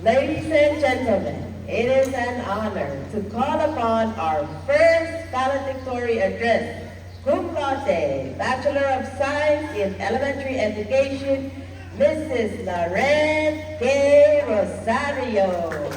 Ladies and gentlemen, it is an honor to call upon our first valedictory address, cum laude, Bachelor of Science in Elementary Education, Mrs. Lorette De Rosario.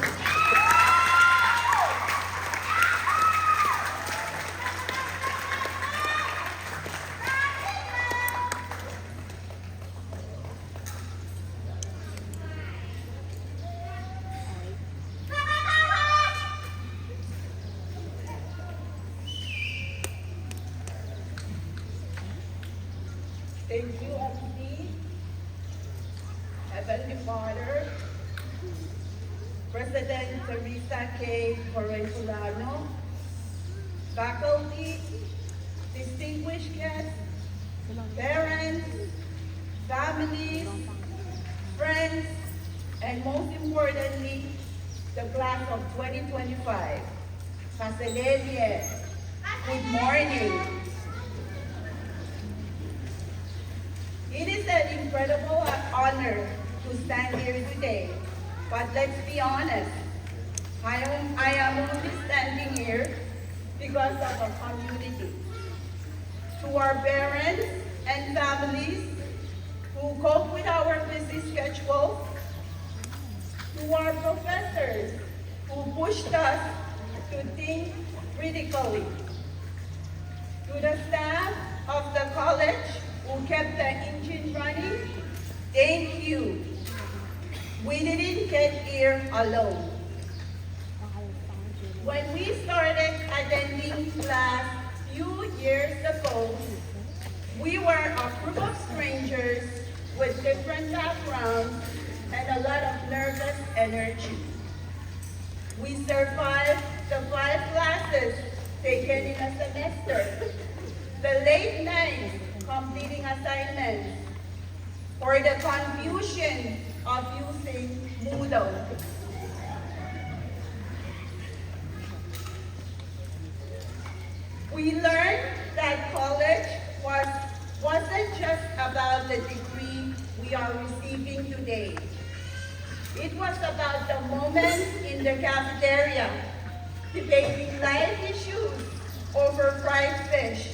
Thank you, MC, Heavenly Father, President Teresa K. Correculano, faculty, distinguished guests, parents, families, friends, and most importantly, the class of 2025. Pasalenie, good morning. It is an incredible honor to stand here today, but let's be honest, I am only standing here because of our community. To our parents and families who cope with our busy schedule, to our professors who pushed us to think critically, to the staff of the college who kept the engine running, thank you. We didn't get here alone. When we started attending class few years ago, we were a group of strangers with different backgrounds and a lot of nervous energy. We survived the 5 classes taken in a semester, the late nights completing assignments, or the confusion of using Moodle. We learned that college wasn't just about the degree we are receiving today. It was about the moments in the cafeteria, debating life issues over fried fish.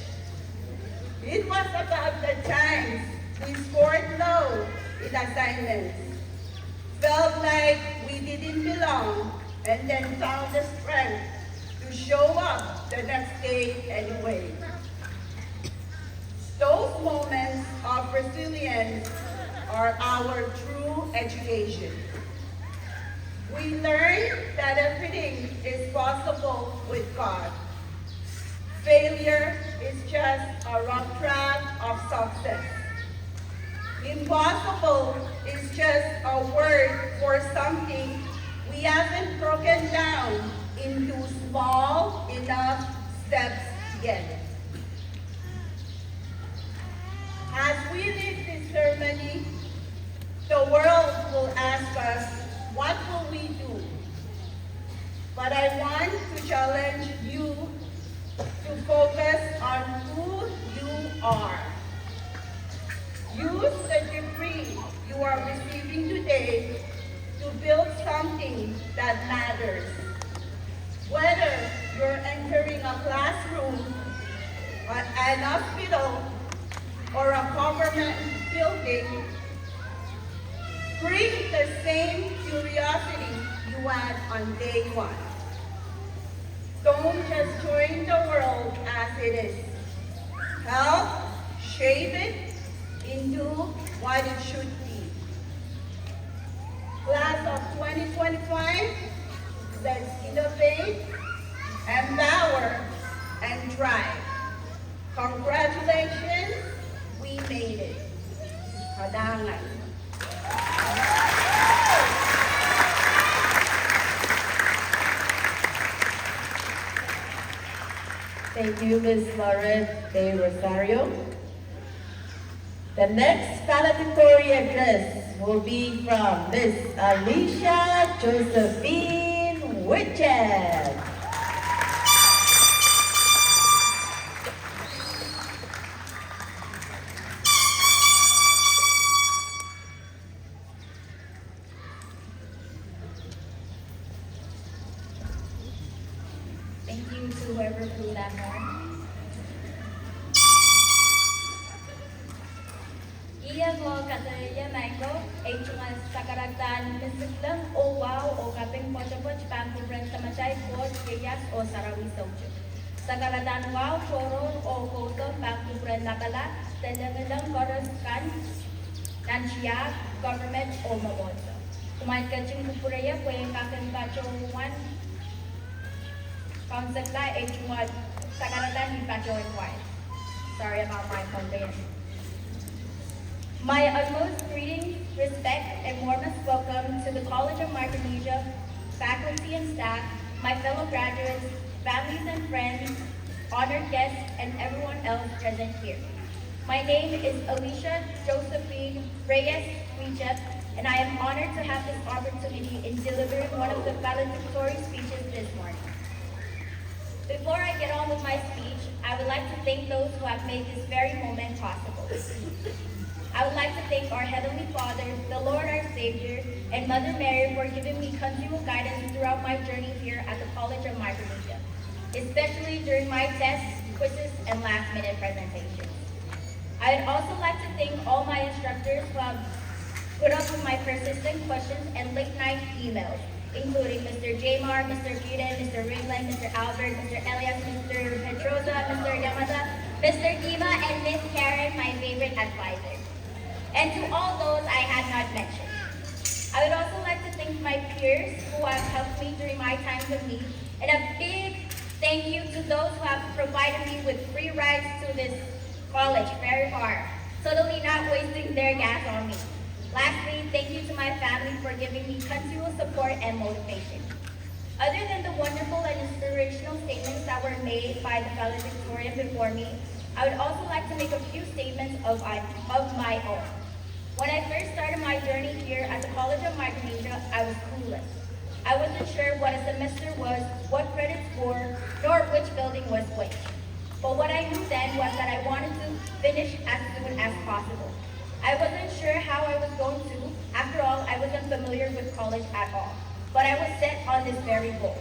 It was about the times we scored low in assignments, felt like we didn't belong, and then found the strength to show up the next day anyway. Those moments of resilience are our true education. We learn that everything is possible with God. Failure is just a rough draft of success. Impossible is just a word for something we haven't broken down into small enough steps yet. As we leave this ceremony, the world will ask us, what will we do? But I want to challenge you to focus on who you are. Use the degree you are receiving today to build something that matters. Whether you're entering a classroom, an hospital, or a government building, bring the same curiosity you had on day one. Don't just join the world as it is. Help shape it into what it should be. Class of 2025, let's innovate, empower, and thrive. Congratulations, we made it. Kadangan. Thank you, Ms. Lorette De Rosario. The next valedictory address will be from Ms. Alicia Josephine Witchet. Thank you to whoever blew that horn. Iya mo kataya mango, cuma sakaragtan mislang o wow o kaping poch pampu brand tamachay pot kayas o sarawi soju. Sakaragtan wow choron o koto pampu brand nakala, telangalang koros kan siya government o maboto. Kumain kacing kupuraya po yung kakin bacho one concept na cuma sakaragtan ni bacho and white. Sorry about my comprehension. My utmost greetings, respect, and warmest welcome to the College of Micronesia, faculty and staff, my fellow graduates, families and friends, honored guests, and everyone else present here. My name is Alicia Josephine Reyes Richep, and I am honored to have this opportunity in delivering one of the valedictory speeches this morning. Before I get on with my speech, I would like to thank those who have made this very moment possible. I would like to thank our Heavenly Father, the Lord our Savior, and Mother Mary for giving me continual guidance throughout my journey here at the College of Micronesia, especially during my tests, quizzes, and last-minute presentations. I would also like to thank all my instructors who have put up with my persistent questions and late-night emails, including Mr. Jamar, Mr. Guden, Mr. Ringland, Mr. Albert, Mr. Elias, Mr. Pedroza, Mr. Yamada, Mr. Diva, and Miss Karen, my favorite advisor. And to all those I had not mentioned. I would also like to thank my peers who have helped me during my times of need, and a big thank you to those who have provided me with free rides to this college very far, totally not wasting their gas on me. Lastly, thank you to my family for giving me continual support and motivation. Other than the wonderful and inspirational statements that were made by the valedictorian before me, I would also like to make a few statements of my own. When I first started my journey here at the College of Micronesia, I was clueless. I wasn't sure what a semester was, what credits were, nor which building was which. But what I knew then was that I wanted to finish as soon as possible. I wasn't sure how I was going to. After all, I wasn't familiar with college at all. But I was set on this very goal.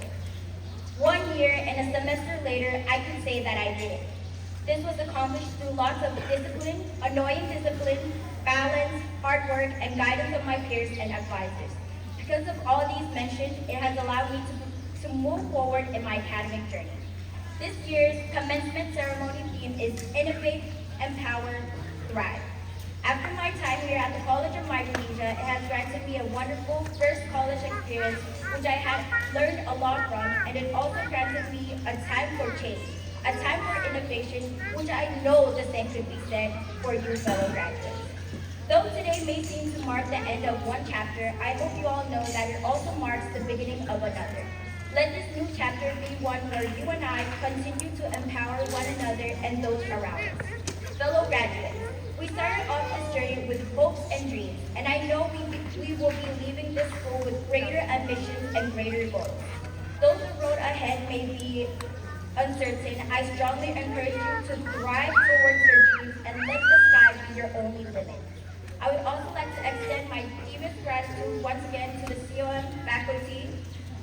1 year and a semester later, I can say that I did it. This was accomplished through lots of discipline, annoying discipline, balance, hard work, and guidance of my peers and advisors. Because of all these mentioned, it has allowed me to move forward in my academic journey. This year's commencement ceremony theme is Innovate, Empower, Thrive. After my time here at the College of Micronesia, it has granted me a wonderful first college experience, which I have learned a lot from, and it also granted me a time for change, a time for innovation, which I know the same could be said for you fellow graduates. Though today may seem to mark the end of one chapter, I hope you all know that it also marks the beginning of another. Let this new chapter be one where you and I continue to empower one another and those around us. Fellow graduates, we started off this journey with hopes and dreams, and I know we will be leaving this school with greater ambitions and greater goals. Though the road ahead may be uncertain, I strongly encourage you to thrive towards your dreams and let the sky be your only limit. I would also like to extend my deepest gratitude once again to the COM faculty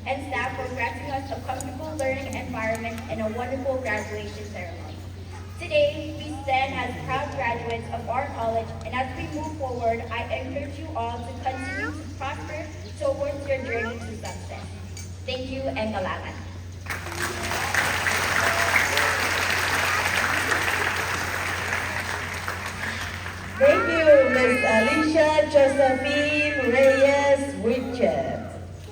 and staff for granting us a comfortable learning environment and a wonderful graduation ceremony. Today, we stand as proud graduates of our college, and as we move forward, I encourage you all to continue to prosper towards your journey to success. Thank you and salamat. Thank you, Ms. Alicia Josephine Reyes.